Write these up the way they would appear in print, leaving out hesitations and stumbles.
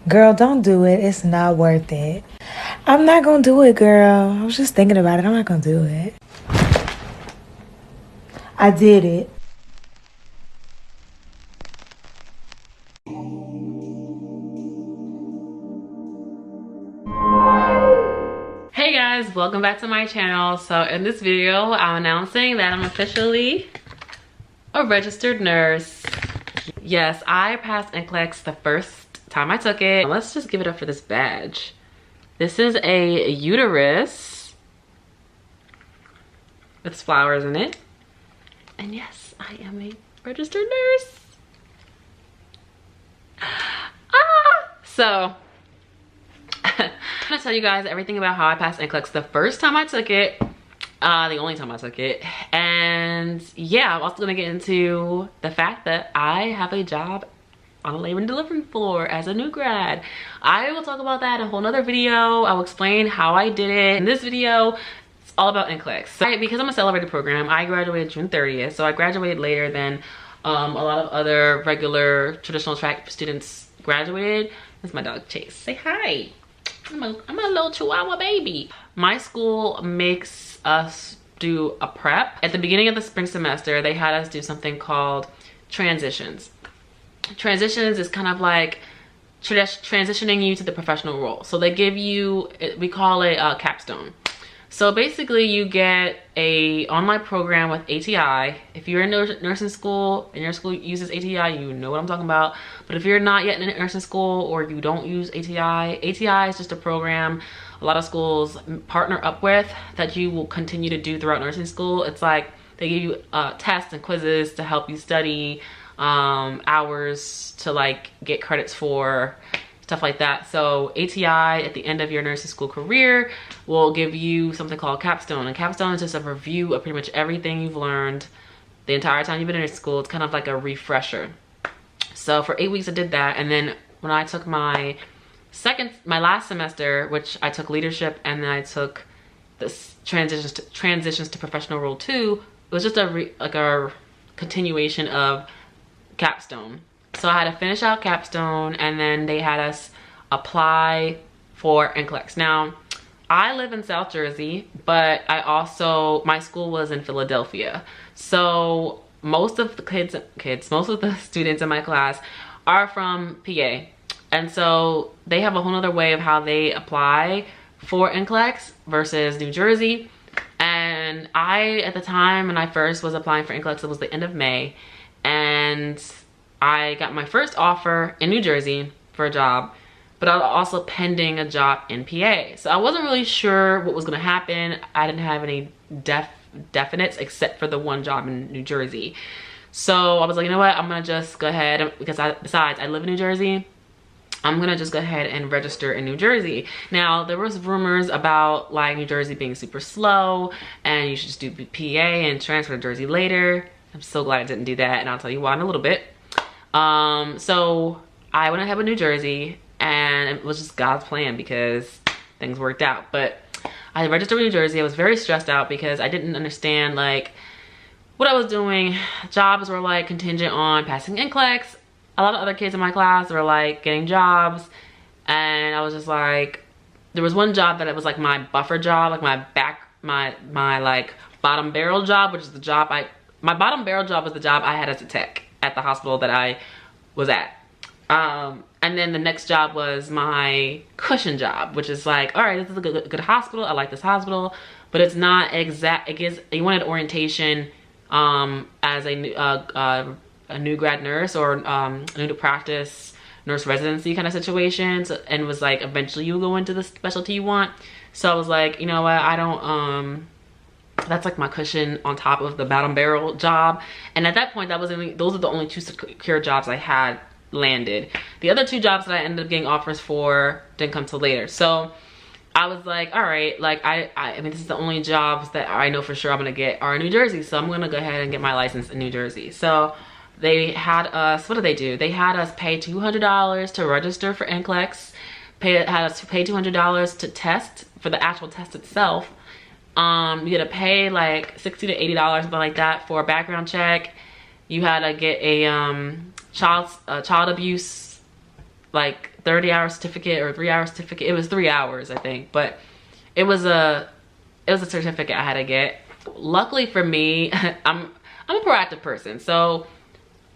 Girl, don't do it. It's not worth it. I'm not gonna do it, girl. I was just thinking about it. I'm not gonna do it. I did it. Hey guys, welcome back to my channel. So in this video, I'm announcing that I'm officially a registered nurse. Yes, I passed NCLEX the first time I took it. Let's just give it up for this badge. This is a uterus with flowers in it. And yes, I am a registered nurse. So I'm gonna tell you guys everything about how I passed NCLEX the first time I took it, the only time I took it. And yeah, I'm also gonna get into the fact that I have a job on a labor and delivery floor as a new grad. I will talk about that in a whole nother video. I will explain how I did it. In this video, it's all about NCLEX. So, because I'm a celebrated program, I graduated June 30th. So I graduated later than a lot of other regular traditional track students graduated. That's my dog Chase. Say hi. I'm a little chihuahua baby. My school makes us do a prep. At the beginning of the spring semester, they had us do something called transitions. Transitions is kind of like transitioning you to the professional role. So they give you, we call it a capstone. So basically you get a online program with ATI. If you're in nursing school and your school uses ATI, you know what I'm talking about. But if you're not yet in nursing school or you don't use ATI, ATI is just a program a lot of schools partner up with that you will continue to do throughout nursing school. It's like they give you tests and quizzes to help you study, hours to like get credits for, stuff like that. So ATI at the end of your nursing school career will give you something called capstone. And capstone is just a review of pretty much everything you've learned the entire time you've been in nursing school. It's kind of like a refresher. So for 8 weeks I did that. And then when I took my last semester, which I took leadership and then I took this transitions to professional role 2, it was just a continuation of capstone. So I had to finish out capstone and then they had us apply for NCLEX. Now, I live in South Jersey, but my school was in Philadelphia. So most of the most of the students in my class are from PA. And so they have a whole other way of how they apply for NCLEX versus New Jersey. And at the time when I first was applying for NCLEX, it was the end of May. And I got my first offer in New Jersey for a job, but I was also pending a job in PA. So I wasn't really sure what was gonna happen. I didn't have any definites except for the one job in New Jersey. So I was like, you know what? I'm gonna just go ahead, because besides I live in New Jersey, I'm gonna just go ahead and register in New Jersey. Now, there was rumors about like New Jersey being super slow and you should just do PA and transfer to Jersey later. I'm so glad I didn't do that, and I'll tell you why in a little bit. So I went ahead with New Jersey, and it was just God's plan because things worked out. But I registered with New Jersey. I was very stressed out because I didn't understand like what I was doing. Jobs were like contingent on passing NCLEX. A lot of other kids in my class were like getting jobs, and I was just like, there was one job that it was like my buffer job, like my like bottom barrel job, which is the job my bottom barrel job was the job I had as a tech at the hospital that I was at. And then the next job was my cushion job, which is like, all right, this is a good hospital. I like this hospital, but it's not exact. You wanted orientation as a new grad nurse or new to practice nurse residency kind of situation. So, and was like, eventually you go into the specialty you want. So I was like, you know what, I don't, that's like my cushion on top of the bottom barrel job. And at that point, those are the only 2 secure jobs I had landed. The other 2 jobs that I ended up getting offers for didn't come till later. So I was like, all right, like I mean, this is the only jobs that I know for sure I'm gonna get are in New Jersey. So I'm gonna go ahead and get my license in New Jersey. So they had us, what did they do? They had us pay $200 to register for NCLEX, had us pay $200 to test for the actual test itself. You had to pay like $60 to $80, something like that, for a background check. You had to get a child abuse like 30-hour certificate or 3-hour certificate. It was 3 hours, I think, but it was a certificate I had to get. Luckily for me, I'm a proactive person, so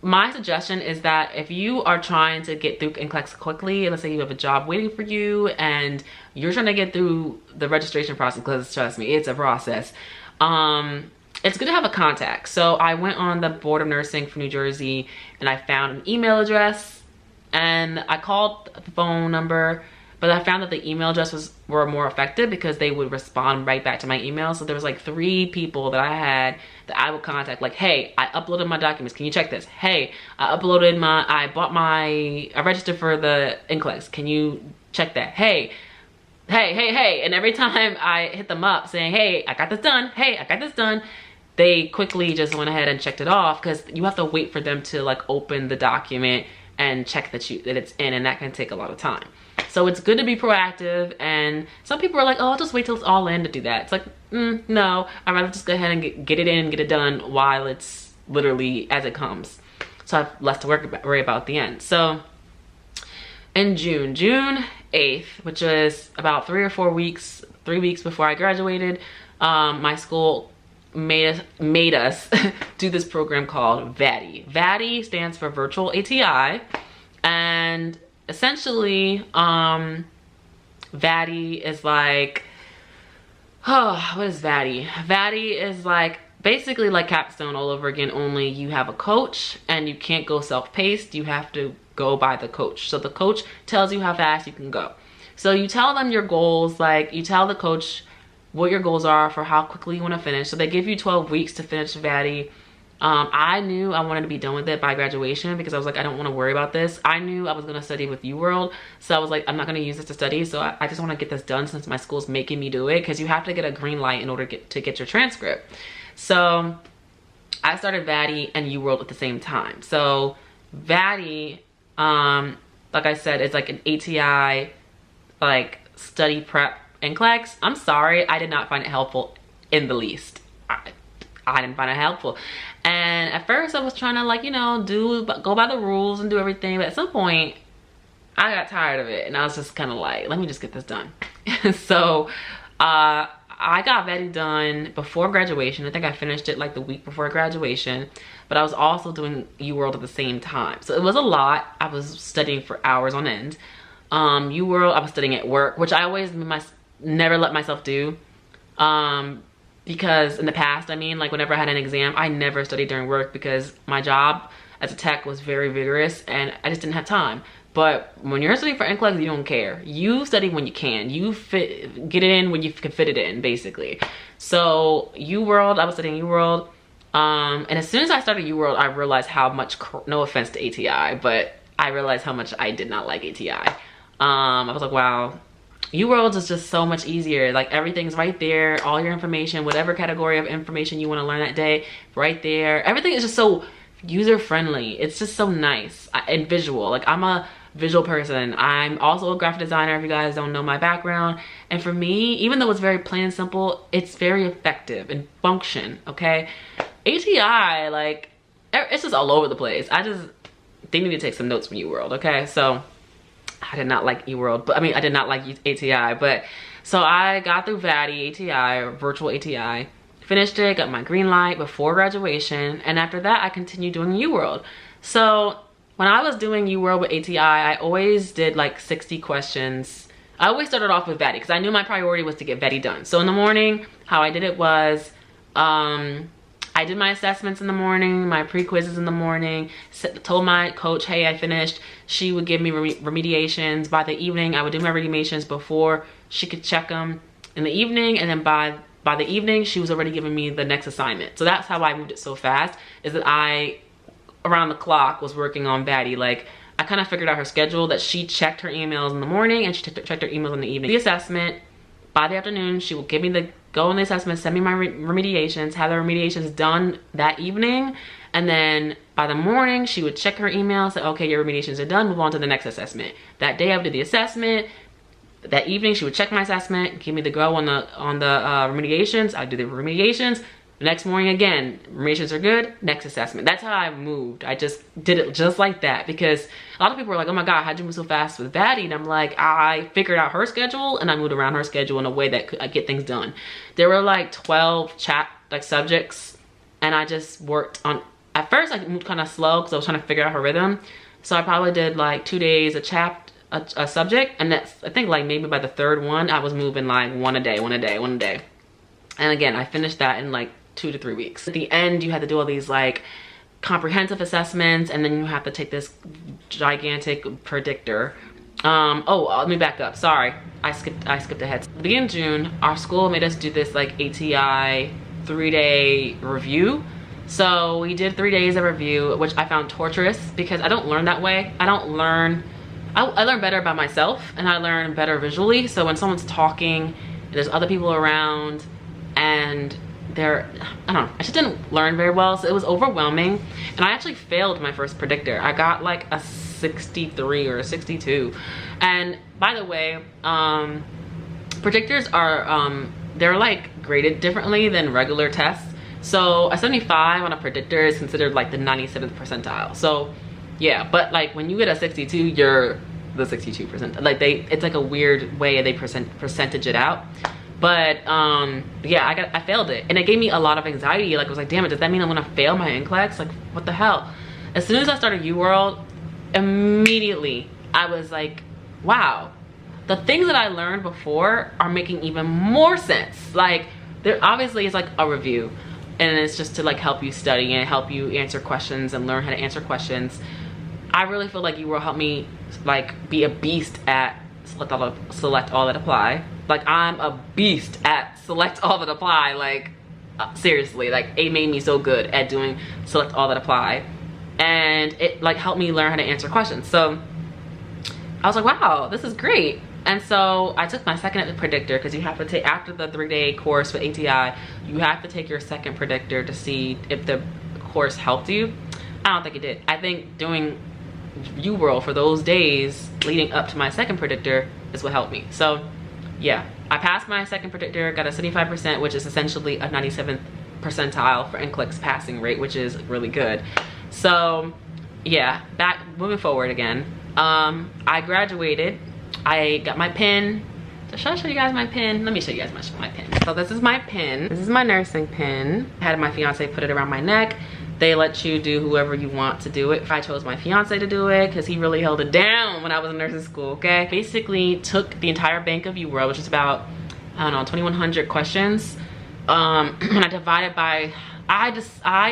my suggestion is that if you are trying to get through NCLEX quickly, let's say you have a job waiting for you and you're trying to get through the registration process, because trust me, it's a process. It's good to have a contact. So I went on the Board of Nursing for New Jersey and I found an email address and I called the phone number, but I found that the email address were more effective because they would respond right back to my email. So there was like 3 people that I had that I would contact, like, hey, I uploaded my documents, can you check this? Hey, I registered for the NCLEX, can you check that? Hey. And every time I hit them up saying, hey, I got this done, hey, I got this done, they quickly just went ahead and checked it off, because you have to wait for them to like open the document and check that it's in, and that can take a lot of time. So it's good to be proactive, and some people are like, oh, I'll just wait till it's all in to do that. It's like, no, I'd rather just go ahead and get it in, get it done while it's literally as it comes. So I have less to worry about at the end. So in June 8th, which was about 3 weeks before I graduated, my school made us do this program called VATI. VATI stands for Virtual ATI, and essentially VATI is like, what is VATI? VATI is like basically like capstone all over again, only you have a coach and you can't go self-paced, you have to go by the coach. So the coach tells you how fast you can go. So you tell them your goals, like you tell the coach what your goals are for how quickly you want to finish. So they give you 12 weeks to finish VATI. I knew I wanted to be done with it by graduation because I was like, I don't want to worry about this. I knew I was going to study with UWorld, so I was like, I'm not going to use this to study, so I just want to get this done since my school's making me do it, because you have to get a green light in order to get your transcript. So I started VATI and UWorld at the same time. So VATI, like I said, it's like an ATI like study prep NCLEX. I'm sorry, I did not find it helpful in the least. I didn't find it helpful. And at first I was trying to, like, you know, go by the rules and do everything, but at some point I got tired of it and I was just kind of like, let me just get this done. So I got VATI done before graduation. I think I finished it like the week before graduation, but I was also doing UWorld at the same time. So it was a lot. I was studying for hours on end. UWorld, I was studying at work, which I always never let myself do. Because in the past, I mean, like whenever I had an exam, I never studied during work because my job as a tech was very vigorous and I just didn't have time. But when you're studying for NCLEX, you don't care. You study when you can. You get it in when you can fit it in, basically. So UWorld, I was studying UWorld. And as soon as I started UWorld, I realized how much, no offense to ATI, but I realized how much I did not like ATI. I was like, wow. UWorld is just so much easier. Like everything's right there, all your information, whatever category of information you want to learn that day, right there. Everything is just so user friendly. It's just so nice and visual. Like I'm a visual person. I'm also a graphic designer, if you guys don't know my background. And for me, even though it's very plain and simple, it's very effective and function, okay? ATI, like, it's just all over the place. They need to take some notes from UWorld, okay? So I did not like UWorld, but I mean, I did not like ATI, but so I got through VATI, ATI, or virtual ATI, finished it, got my green light before graduation, and after that, I continued doing UWorld. So when I was doing UWorld with ATI, I always did like 60 questions. I always started off with VATI because I knew my priority was to get VATI done. So in the morning, how I did it was, I did my assessments in the morning, my pre-quizzes in the morning, told my coach, hey, I finished. She would give me remediations. By the evening, I would do my remediations before she could check them in the evening. And then by the evening, she was already giving me the next assignment. So that's how I moved it so fast, is that I, around the clock, was working on VATI. Like, I kind of figured out her schedule, that she checked her emails in the morning and she checked her emails in the evening. The assessment, by the afternoon, she will give me go on the assessment, send me my remediations, have the remediations done that evening, and then by the morning she would check her email, say, okay, your remediations are done, move on to the next assessment. That day I would do the assessment. That evening she would check my assessment, give me the go on the remediations. I'd do the remediations, The next morning again, ratios are good, next assessment. That's how I moved. I just did it just like that, because a lot of people are like, oh my God, how'd you move so fast with Batty? And I'm like, I figured out her schedule and I moved around her schedule in a way that I get things done. There were like 12 subjects, and I just worked on, at first I moved kind of slow because I was trying to figure out her rhythm. So I probably did like 2 days a subject, and that's, I think like maybe by the third one, I was moving like one a day. And again, I finished that in like 2 to 3 weeks. At the end, you had to do all these like comprehensive assessments, and then you have to take this gigantic predictor. Let me back up. Sorry, I skipped ahead. At the beginning of June, our school made us do this like ATI 3-day review. So we did 3 days of review, which I found torturous because I don't learn that way. I learn better by myself, and I learn better visually. So when someone's talking, there's other people around, and I don't know, I just didn't learn very well, so it was overwhelming. And I actually failed my first predictor. I got like a 63 or a 62. And by the way, predictors are, they're like graded differently than regular tests. So a 75 on a predictor is considered like the 97th percentile. So yeah, but like when you get a 62, you're the 62%. Like it's like a weird way they percentage it out. But yeah, I failed it, and it gave me a lot of anxiety. Like I was like, damn it, does that mean I'm gonna fail my NCLEX? Like what the hell? As soon as I started UWorld, immediately I was like, wow, the things that I learned before are making even more sense. Like there obviously it's like a review, and it's just to like help you study and help you answer questions and learn how to answer questions. I really feel like UWorld helped me like be a beast at select all that apply. Like I'm a beast at select all that apply. Like seriously, like it made me so good at doing select all that apply, and it like helped me learn how to answer questions. So I was like, wow, this is great. And so I took my second predictor, because you have to take, after the 3-day course with ATI, you have to take your second predictor to see if the course helped you. I don't think it did. I think doing UWorld for those days leading up to my second predictor is what helped me. So yeah, I passed my second predictor, got a 75%, which is essentially a 97th percentile for NCLEX passing rate, which is really good. So yeah, moving forward again, I graduated. I got my pin. So should I show you guys my pin? Let me show you guys my pin. So this is my pin. This is my nursing pin. I had my fiance put it around my neck. They let you do whoever you want to do it. I chose my fiance to do it because he really held it down when I was in nursing school, okay? Basically took the entire bank of UWorld, which is about, I don't know, 2,100 questions. And I divided by, I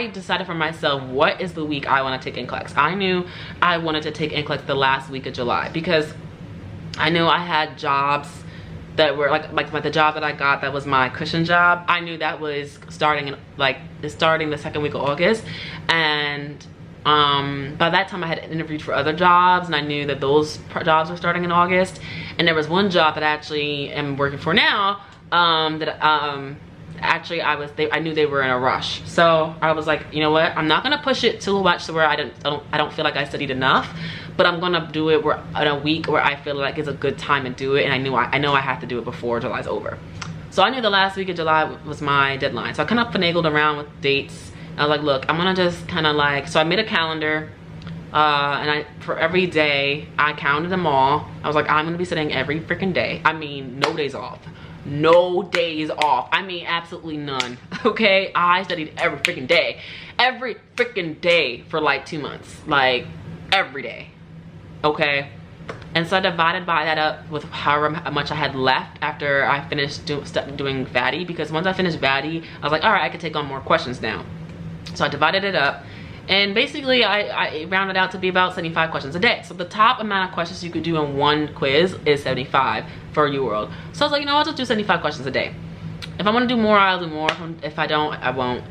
decided for myself, what is the week I want to take NCLEX? I knew I wanted to take NCLEX the last week of July, because I knew I had jobs that were like the job that I got that was my cushion job. I knew that was starting the second week of August, and by that time I had interviewed for other jobs, and I knew that those jobs were starting in August. And there was one job that I actually am working for now, actually I knew they were in a rush. So I was like, you know what, I'm not gonna push it too much to where I don't feel like I studied enough, but I'm gonna do it in a week where I feel like it's a good time to do it, and I know I have to do it before July's over. So I knew the last week of July was my deadline. So I kind of finagled around with dates. I was like, look, I'm gonna just kind of like, so I made a calendar, and for every day I counted them all. I was like, I'm gonna be studying every freaking day. I mean, no days off. No days off. I mean, absolutely none. Okay, I studied every freaking day for like 2 months, like every day. Okay, and so I divided by that up with however much I had left after I finished doing VATI, because once I finished VATI, I was like, all right, I could take on more questions now. So I divided it up, and basically I rounded out to be about 75 questions a day. So the top amount of questions you could do in one quiz is 75 for UWorld. So I was like, you know, I'll just do 75 questions a day. If I want to do more, I'll do more. If I don't, I won't.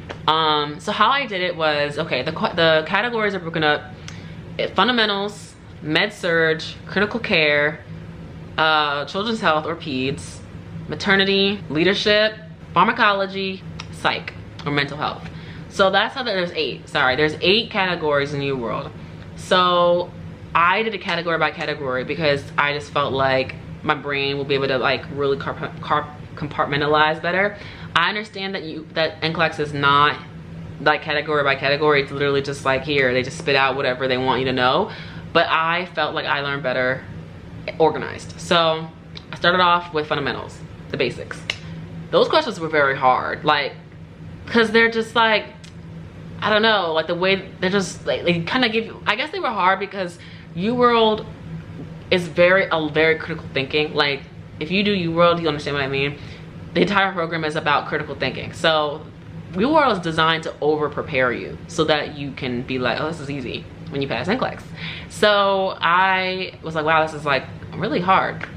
So how I did it was, okay, the categories are broken up: fundamentals, med surge, critical care, children's health or peds, maternity, leadership, pharmacology, psych or mental health. So that's how there's 8. Sorry, there's 8 categories in UWorld. So I did it category by category because I just felt like my brain will be able to like really compartmentalize better. I understand that NCLEX is not like category by category. It's literally just like here, they just spit out whatever they want you to know. But I felt like I learned better organized. So I started off with fundamentals, the basics. Those questions were very hard, like, cause they're just like, I don't know, like the way they're just like, they kind of give you, I guess they were hard because UWorld is a very critical thinking. Like if you do UWorld, you understand what I mean. The entire program is about critical thinking. So UWorld is designed to over prepare you so that you can be like, oh, this is easy when you pass NCLEX. So I was like, wow, this is like really hard.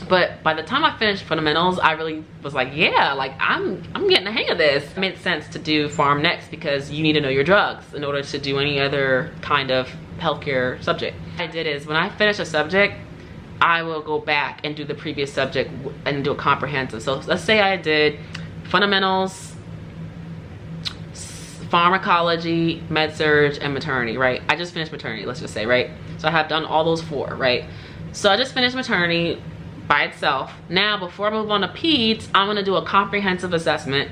But by the time I finished fundamentals, I really was like, yeah, like I'm getting the hang of this. It made sense to do pharm next because you need to know your drugs in order to do any other kind of healthcare subject. What I did is when I finish a subject, I will go back and do the previous subject and do a comprehensive. So let's say I did fundamentals, pharmacology, med-surg, and maternity, right? I just finished maternity, let's just say, right? So I have done all those 4, right? So I just finished maternity by itself. Now, before I move on to peds, I'm gonna do a comprehensive assessment.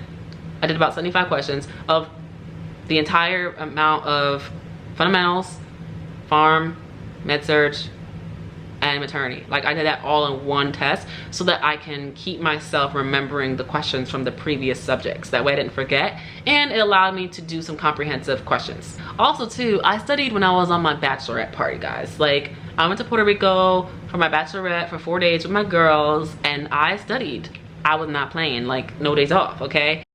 I did about 75 questions of the entire amount of fundamentals, pharm, med-surg, and maternity. Like I did that all in one test so that I can keep myself remembering the questions from the previous subjects. That way I didn't forget, and it allowed me to do some comprehensive questions. Also too, I studied when I was on my bachelorette party, guys. Like I went to Puerto Rico for my bachelorette for 4 days with my girls, and I studied. I was not playing, like no days off, okay?